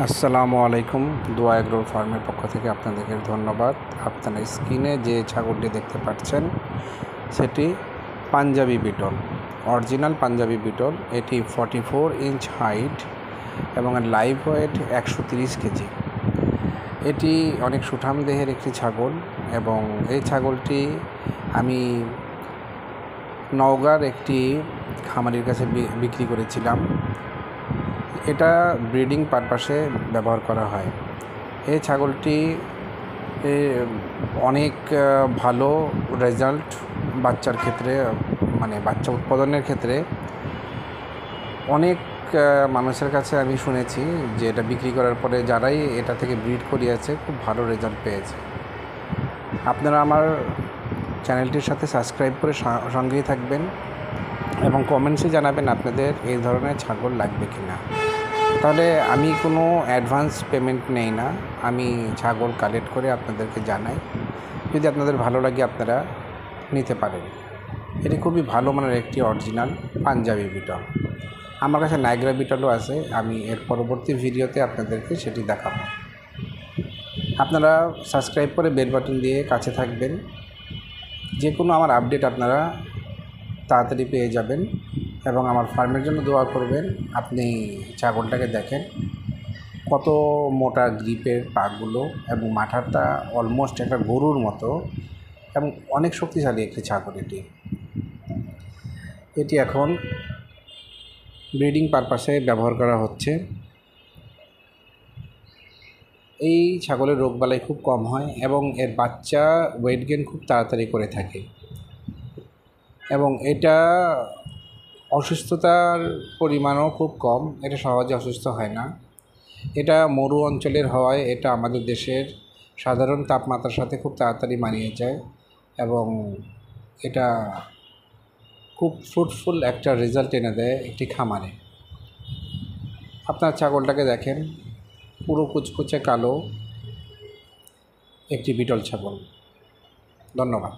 আসসালামু আলাইকুম। দোয়া এগ্রো ফার্মের পক্ষ থেকে আপনাদেরকে ধন্যবাদ। আপনারা স্ক্রিনে যে ছাগলটি দেখতে পাচ্ছেন সেটি পাঞ্জাবি বিটল, অরিজিনাল পাঞ্জাবি বিটল। এটি 44 ইঞ্চ হাইট এবং লাইভ ওয়েট 130 কেজি। এটি অনেক সুঠাম দেহের একটি ছাগল এবং এই ছাগলটি আমি নওগাঁর একটি খামারির কাছে বিক্রি করেছিলাম। এটা ব্রিডিং পারপাসে ব্যবহার করা হয়। এই ছাগলটি অনেক ভালো রেজাল্ট বাচ্চার ক্ষেত্রে, মানে বাচ্চা উৎপাদনের ক্ষেত্রে অনেক মানুষের কাছে আমি শুনেছি যে এটা বিক্রি করার পরে যারাই এটা থেকে ব্রিড করিয়েছে খুব ভালো রেজাল্ট পেয়েছে। আপনারা আমার চ্যানেলটির সাথে সাবস্ক্রাইব করে সঙ্গেই থাকবেন এবং কমেন্টসে জানাবেন আপনাদের এই ধরনের ছাগল লাগবে কি না। তাহলে আমি কোনো অ্যাডভান্স পেমেন্ট নেই না, আমি ছাগল কালেক্ট করে আপনাদেরকে জানাই। যদি আপনাদের ভালো লাগে আপনারা নিতে পারেন। এটি খুবই ভালো মানের একটি অরিজিনাল পাঞ্জাবি বিটল। আমার কাছে নাইগ্রা বিটলও আছে, আমি এর পরবর্তী ভিডিওতে আপনাদেরকে সেটি দেখাবো। আপনারা সাবস্ক্রাইব করে বেল বাটন দিয়ে কাছে থাকবেন, যে কোনো আমার আপডেট আপনারা তাড়াতাড়ি পেয়ে যাবেন এবং আমার ফার্মের জন্য দোয়া করবেন। আপনি ছাগলটাকে দেখেন কত মোটা গ্রিপের পাগুলো এবং মাথাটা অলমোস্ট একটা গরুর মতো এবং অনেক শক্তিশালী একটি ছাগল। এটি এখন ব্রিডিং পারপাসে ব্যবহার করা হচ্ছে। এই ছাগলের রোগবালাই খুব কম হয় এবং এর বাচ্চা ওয়েট গেইন খুব তাড়াতাড়ি করে থাকে এবং এটা অসুস্থতার পরিমাণও খুব কম। এটা সহজে অসুস্থ হয় না। এটা মরু অঞ্চলের হওয়ায় এটা আমাদের দেশের সাধারণ তাপমাত্রার সাথে খুব তাড়াতাড়ি মানিয়ে যায় এবং এটা খুব ফ্রুটফুল একটা রেজাল্ট এনে দেয় একটি খামারে। আপনার ছাগলটাকে দেখেন, পুরো কুচকুচে কালো একটি বিটল ছাগল। ধন্যবাদ।